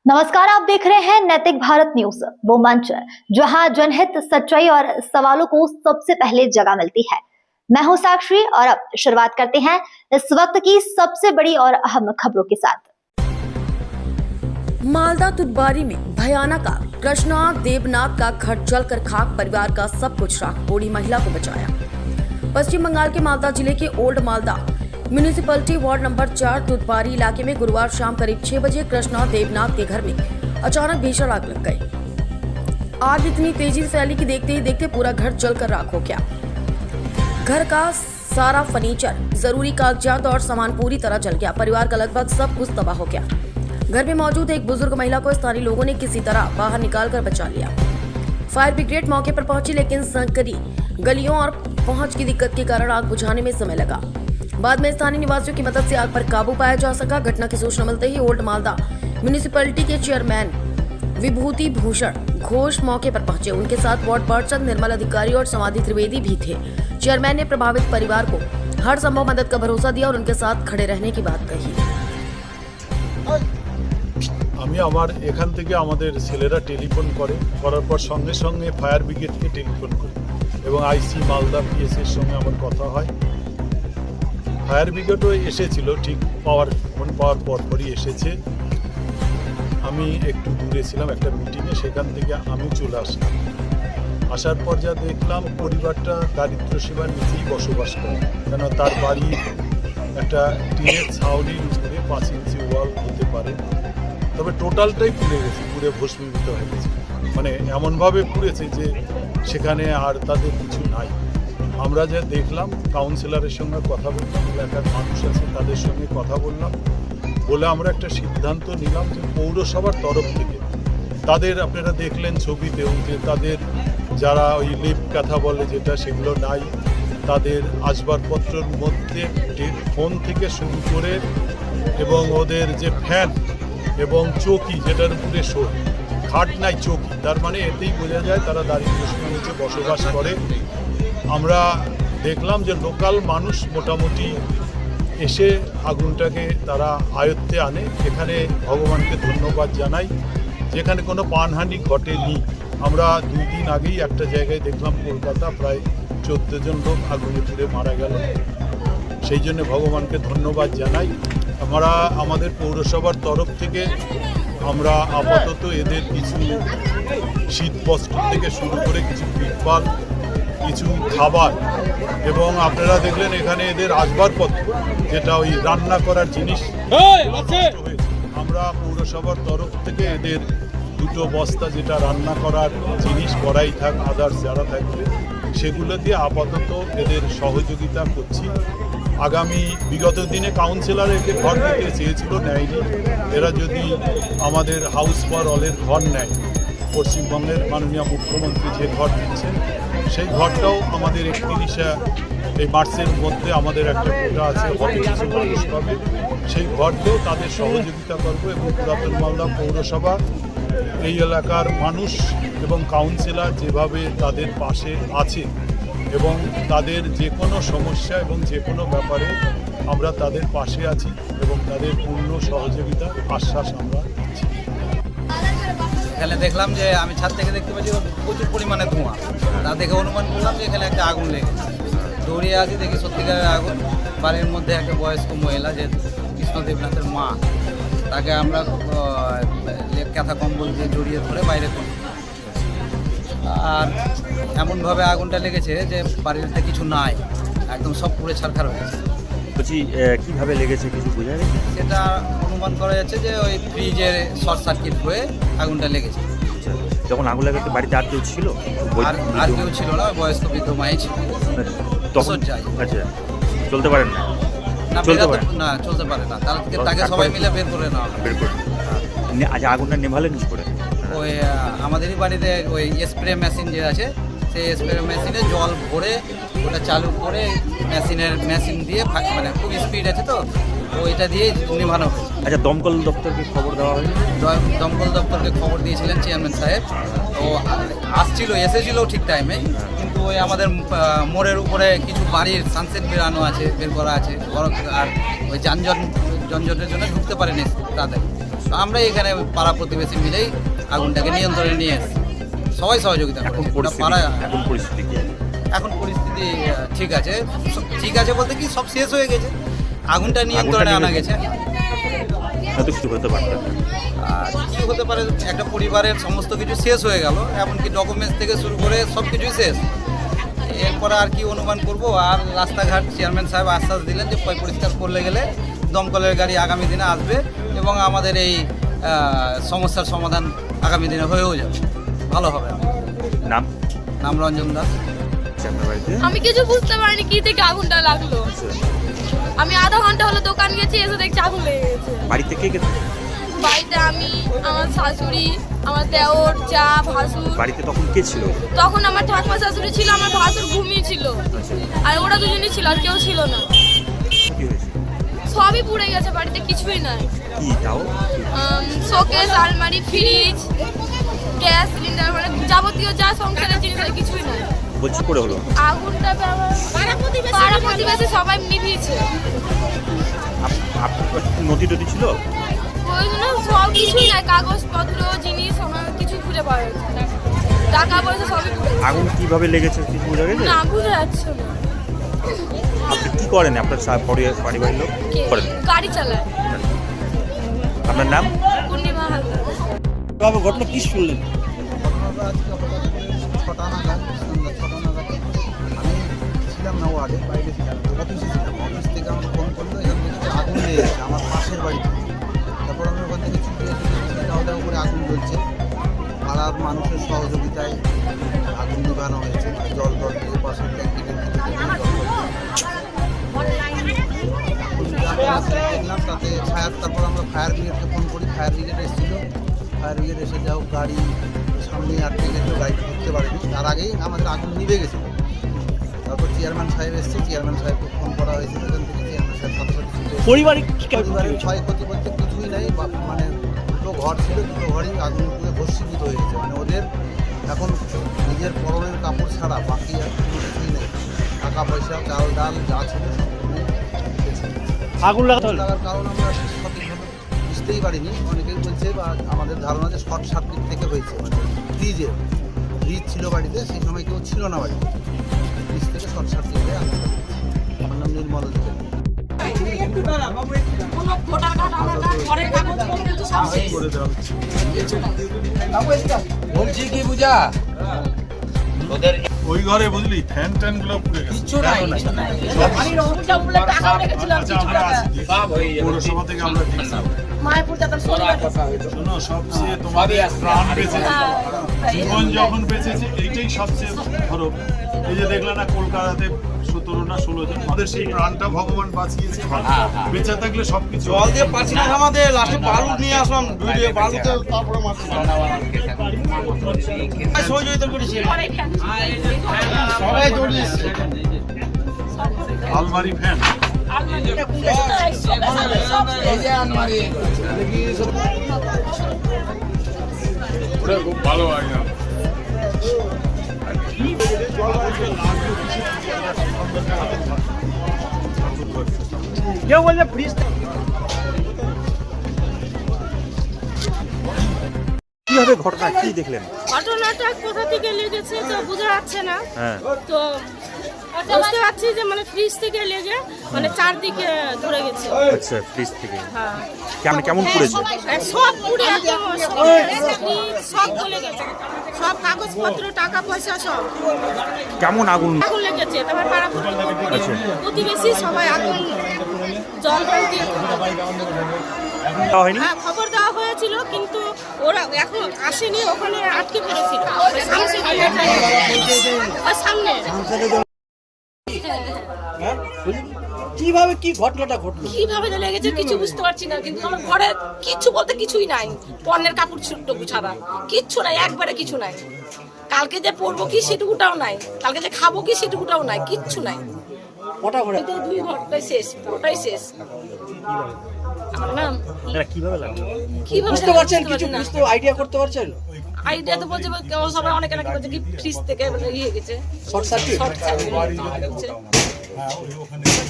नमस्कार, आप देख रहे हैं नैतिक भारत न्यूज, वो मंच जहां जनहित, सच्चाई और सवालों को सबसे पहले जगह मिलती है। मैं हूं साक्षी और अब शुरुआत करते हैं इस वक्त की सबसे बड़ी और अहम खबरों के साथ। मालदा तुदबारी में भयानक आग, कृष्णा देवनाथ का घर जलकर खाक, परिवार का सब कुछ राख, बूढ़ी महिला को बचाया। पश्चिम बंगाल के मालदा जिले के old Malda municipality ward number 4 तुदबारी इलाके में गुरुवार शाम करीब 6 बजे कृष्णा देवनाथ के घर में अचानक भीषण आग लग गई। आग इतनी तेजी से फैली कि देखते ही देखते पूरा घर जलकर राख हो गया। घर का सारा फर्नीचर, जरूरी कागजात और सामान पूरी तरह जल गया। परिवार का लगभग सब कुछ तबाह हो गया। घर में मौजूद एक बुजुर्ग महिला को स्थानीय लोगों ने किसी तरह बाहर निकालकर बचा लिया। फायर ब्रिगेड मौके पर पहुंची, लेकिन संकरी गलियों और पहुंच की दिक्कत के कारण आग बुझाने में समय लगा। बाद में स्थानीय निवासियों की मदद से आग पर काबू पाया जा सका। घटना की सूचना मिलते ही ओल्ड मालदा म्यूनिसिपैलिटी के चेयरमैन विभूति भूषण घोष मौके पर पहुंचे। उनके साथ वार्ड पार्षद निर्मल अधिकारी और समाधि त्रिवेदी भी थे। चेयरमैन ने प्रभावित परिवार को हर संभव मदद का भरोसा दिया और उनके साथ खड़े रहने की बात कही। আমি আমার এখান থেকে আমাদের ছেলেরা টেলিফোন করার পর সঙ্গে সঙ্গে ফায়ার ব্রিগেডকে টেলিফোন করি এবং আইসি মালদা পিএসের সঙ্গে আমার কথা হয়। ফায়ার ব্রিগেডও এসেছিল, ঠিক ফোন পাওয়ার পরপরই এসেছে। আমি একটু দূরে ছিলাম একটা মিটিংয়ে, সেখান থেকে আমি চলে আসলাম। আসার পর যা দেখলাম, পরিবারটা দারিদ্র সীমার নিচেই বসবাস করে, কেন তার বাড়ি একটা টিনের ছাউনির উপরে 5 ইঞ্চি ওয়াল হতে পারে, তবে টোটালটাই পুড়ে গেছে, পুড়ে ভস্মীভূত হয়ে গেছে। মানে এমনভাবে পুড়েছে যে সেখানে আর তাদের কিছু নাই। আমরা যা দেখলাম, কাউন্সিলরের সঙ্গে কথা বললাম, এলাকার মানুষ আছে তাদের সঙ্গে কথা বললাম, বলে আমরা একটা সিদ্ধান্ত নিলাম যে পৌরসভার তরফ থেকে তাদের, আপনারা দেখলেন ছবিতেও যে তাদের যারা ওই লেপ কাঁথা বলে যেটা, সেগুলো নাই। তাদের আসবাবপত্রের মধ্যে ফোন থেকে শুরু করে এবং ওদের যে ফ্যান এবং চৌকি, যেটার উপরে শোয়, খাট নাই চৌকি, তার মানে এতেই বোঝা যায় তারা দারিদ্র সীমার নিচে বসবাস করে। আমরা দেখলাম যে লোকাল মানুষ মোটামুটি এসে আগুনটাকে তারা আয়ত্তে আনে। এখানে ভগবানকে ধন্যবাদ জানাই যেখানে কোনো প্রাণহানি ঘটেনি। আমরা 2 দিন আগেই একটা জায়গায় দেখলাম, কলকাতা, প্রায় 14 জন লোক আগুনে পুড়ে মারা গেল। সেই জন্য ভগবানকে ধন্যবাদ জানাই। আমরা আমাদের পৌরসভার তরফ থেকে আমরা আপাতত এদের কিছু শীতবস্ত্র থেকে শুরু করে কিছু তিরপাল, কিছু খাবার এবং আপনারা দেখলেন এখানে এদের আসবাবপত্র, যেটা ওই রান্না করার জিনিস হয়েছে, আমরা পৌরসভার তরফ থেকে এদের 2 বস্তা, যেটা রান্না করার জিনিস, কড়াই থাক, আদার্স যারা থাকবে, সেগুলো দিয়ে আপাতত এদের সহযোগিতা করছি। আগামী বিগত দিনে কাউন্সিলর একে ঘর দিতে চেয়েছিল, নেয়নি। এরা যদি আমাদের হাউস ফর অলের ঘর নেয়, পশ্চিমবঙ্গের মাননীয় মুখ্যমন্ত্রী যে ঘর দিচ্ছেন, সেই ঘরটাও আমাদের 31 এই মার্চের মধ্যে আমাদের একটা কোটা আছে, হবে কিছু মানুষ পাবে, সেই ঘরকেও তাদের সহযোগিতা করব। এবং পুরাতন মালদা পৌরসভা, এই এলাকার মানুষ এবং কাউন্সিলর যেভাবে তাদের পাশে আছে এবং তাদের যে কোনো সমস্যা এবং যে কোনো ব্যাপারে আমরা তাদের পাশে আছি এবং তাদের পূর্ণ সহযোগিতা আশ্বাস আমরা দিচ্ছি। এখানে দেখলাম যে আমি ছাদ থেকে দেখতে পাচ্ছি প্রচুর পরিমাণে ধোঁয়া। তা দেখে অনুমান করলাম যে এখানে একটা আগুন লেগেছে। দৌড়িয়ে আসি, দেখি সত্যিকারের আগুন। বাড়ির মধ্যে একটা বয়স্ক মহিলা, যে কৃষ্ণ দেবনাথের মা, তাকে আমরা কাঁথা কম্বল দিয়ে জড়িয়ে ধরে বাইরে করি। আর এমনভাবে আগুনটা লেগেছে যে বাড়িতে কিছু নাই, একদম সব পুড়ে ছারখার হয়ে গেছে। বলছি কীভাবে লেগেছে কিছু বোঝা গেছে? সেটা অনুমান করা যাচ্ছে যে ওই ফ্রিজের শর্ট সার্কিট হয়ে আগুনটা লেগেছে। যখন আগুন লাগে বাড়িতে আর কেউ ছিল? আর কেউ ছিল না, বয়স্ক বৃদ্ধ মাই ছিল। তখন আচ্ছা, চলতে পারেন না? না, চলতে পারে না। তাকে সবাই মিলে বের করে নেওয়া বের করে। আচ্ছা, আগুনটা নেভালেন কি করে? ওই আমাদেরই বাড়িতে ওই স্প্রে মেশিন যে আছে, সেই স্প্রে মেশিনে জল ভরে ওটা চালু করে মেশিন দিয়ে, মানে খুব স্পিড আছে তো, ওইটা দিয়ে নেভানো হয়। আচ্ছা, দমকল দপ্তরকে খবর দেওয়া হয়নি? দমকল দপ্তরকে খবর দিয়েছিলেন চেয়ারম্যান সাহেব, তো এসেছিল ঠিক টাইমে। কিন্তু ওই আমাদের মোড়ের উপরে কিছু বাড়ির সানসেট বের করা আছে, আর ওই যানজটের জন্য ঢুকতে পারেনি তাদের। তো আমরা এখানে পাড়া প্রতিবেশী মিলেই আগুনটাকে নিয়ন্ত্রণে নিয়ে এসেছি, সবাই সহযোগিতা এখন করেছে। পরিস্থিতি পাড়া এখন পরিস্থিতি কি? এখন পরিস্থিতি ঠিক আছে, ঠিক আছে বলতে কি সব শেষ হয়ে গেছে, আগুনটা নিয়ন্ত্রণে আনা গেছে। হয়তো কিছু হতে পারত। আর কি হতে পারে, একটা পরিবারের সমস্ত কিছু শেষ হয়ে গেল, এমনকি ডকুমেন্টস থেকে শুরু করে সব কিছুই শেষ। এরপরে আর কি অনুমান করব। আর রাস্তাঘাট চেয়ারম্যান সাহেব আশ্বাস দিলেন যে পরিষ্কার করলে গেলে দমকলের গাড়ি আগামী দিনে আসবে এবং আমাদের এই সমস্যার সমাধান আগামী দিনে হয়েও যাবে, ভালো হবে। নাম? নাম রঞ্জন দাস। আপনার বাড়িতে? আমি কিছু বুঝতে পারিনি কি থেকে আগুনটা লাগলো। আমি আধা ঘন্টা হলো দোকান গেছি, এসে দেখছি আগুন লেগে গেছে। বাড়িতে কে কে থাকে? বাড়িতে আমি, আমার শাশুড়ি, আমার দেওর, যা, ভাসুর। বাড়িতে তখন কে ছিল? তখন আমার ঠাকুমা শাশুড়ি ছিল, আমার ভাসুর ঘুমিয়ে ছিল, আর ওরা দুজনই ছিল, আর কেউ ছিল না। কি হয়েছে? সবই পুড়ে গেছে, বাড়িতে কিছুই নাই। কি তাও? শোকেস, আলমারি, ফ্রিজ, গ্যাস সিলিন্ডার, মানে যাবতীয় যা সংসারের জিনিস হয় কিছুই নাই। বলছি করে হলো? আগুনটা পাড়া প্রতিবেশী সবাই নিভিয়েছে। আপনার নদী টদি ছিল? ওই জন্য সব কিছুই নাই, কাগজপত্র, জিনিস, আমার কিছু খুঁজে পাওয়া যাচ্ছে না। টাকা পয়সা সবই পুড়ে গেছে। আগুন কিভাবে লেগেছে কিছু বোঝা গেছে? না, বুঝে যাচ্ছে না। আপনি কি করেন? আপনার পারিবারিক লোক কে? করেন? গাড়ি চালায়। আপনার নাম? পূর্ণিমা হালদার। বাবা ঘটনা কি শুনলেন? ঘটনাটা আজকে হঠাৎ করে 6টা নাগাদ, সন্ধ্যা 6টা নাগাদ আমি ছিলাম না ওয়ার্ডে, বাইরে ছিলাম, অফিসে ছিলাম। অফিস থেকে আমাকে ফোন করলো, এখান থেকে আগুন লেগে গেছে আমার পাশের বাড়িতে। তারপর আমি ওখান থেকে ছুটে এসে দেখি দাও দাও করে আগুন জ্বলছে। পাড়ার মানুষের সহযোগিতায় আগুন নিভানো হয়েছে, জল দিয়ে পাশের ট্যাঙ্কি দেখলাম তাতে ফায়ার। তারপর আমরা ফায়ার ব্রিগেডকে ফোন করি, ফায়ার ব্রিগেড এসেছিল। ফায়ার ব্রিগেড এসে যাও গাড়ি সামনে আটকে গেছিলো, গাড়ি ঢুকতে পারেনি, তার আগেই আমাদের আগুন নিভে গেছিল। তারপর চেয়ারম্যান সাহেব এসেছে, চেয়ারম্যান সাহেবকে ফোন করা হয়েছিল, এখান থেকে চেয়ারম্যান সাহেব সাথে সাথে ছুটে এসেছে। পরিবারে কি পরিবারের ক্ষয়ক্ষতি বলতে কিছুই নাই, মানে দুটো ঘর ছিল, দুটো ঘরই আগুন পুড়ে ভস্মীভূত হয়ে গেছে। মানে ওদের এখন নিজের পরনের কাপড় ছাড়া বাকি আর কোনো কিছুই নেই, টাকা পয়সা, চাল ডাল যা ছিল আগুন লাগাতে হলো? লাগার কারণ আমরা সঠিকভাবে বুঝতেই পারিনি। অনেকেই বলছে বা আমাদের ধারণা যে শর্ট সার্কিট থেকে হয়েছে, মানে ফ্রিজ ছিল বাড়িতে, সেই সময় কেউ ছিল না বাড়িতে, ফ্রিজ থেকে শর্ট সার্কিট হয়ে আগুন লেগেছে। আমার নাম নির্মল অধিকারী। করে দেওয়া হচ্ছে। বলছি কি বুঝা ওই ঘরে বুঝলি ফ্যান ট্যান গুলো পুড়ে গেছে। পৌরসভা থেকে আমরা শোনো, সবচেয়ে তোমাদের প্রাণ বেঁচেছে, জীবন যখন বেঁচেছে এইটাই সবচেয়ে ধরো। এই যে দেখলে না কলকাতাতে 17 না 16 জন, আমাদের সেই প্রাণটা ভগবান বাঁচিয়েছে। বেঁচে থাকলে সবকিছু জল দিয়ে পারছি না আমাদের, লাস্টে বালু নিয়ে আসলাম, ভিডিও বালুতে তারপরে মারছি। সহযোগিতা করেছি, সবাই দৌড়িয়েছে। আলমারি ফ্যান এই যে আলমারি খুব ভালো হয় না। কেউ বলছে ফ্রিজ। কিভাবে ঘটনা কি দেখলেন? ঘটনাটা কোথা থেকে লেগেছে তো বোঝা যাচ্ছে না। হ্যাঁ, তো বুঝতে পারছি যে মানে ফ্রিজ থেকে লেগে মানে চারদিকে ধরে গেছে। আচ্ছা, ফ্রিজ থেকে হ্যাঁ, কেমন পড়েছে? আর সব পুড়ে একদম সব গলে গেছে, সব কাগজপত্র, টাকা পয়সা সব কেমন আগুন? আগুন লেগেছে। তারপর পাড়া প্রতিবেশী সবাই আগুন জল দিয়ে দেওয়া হয়নি? হ্যাঁ, খবর দেওয়া হয়েছিল, কিন্তু ওরা এখন আসেনি, ওখানে আটকে পড়েছিল সামনে। কিভাবে কি ঘটনাটা ঘটলো? কিভাবে যে লেগেছে কিছু বুঝতে পারছি না, কিন্তু আমার ঘরে কিছু বলতে কিছুই নাই, পণ্যের কাপড় টুকু ছাড়া কিচ্ছু নাই, একবারে কিছু নাই। কালকে যে পরবো কি সেটুকুটাও নাই, কালকে যে খাবো কি সেটুকুটাও নাই, কিচ্ছু নাই। কটা ঘরে? এই 2 ঘরটাই শেষ, পুরোটাই শেষ। আমার নাম কিভাবে লাগলো? কিভাবে বুঝতে পারছেন? কিছু বুঝতে আইডিয়া করতে পারছেন? আইডিয়া তো বলছে সবাই অনেকে নাকি বলছে কি ফ্রিজ থেকে ইয়ে গেছে, শর্ট সার্কিট। শর্ট সার্কিট হচ্ছে।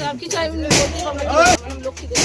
আর কিছু আমি বলতে পারবো না, লক্ষ্মী দেব।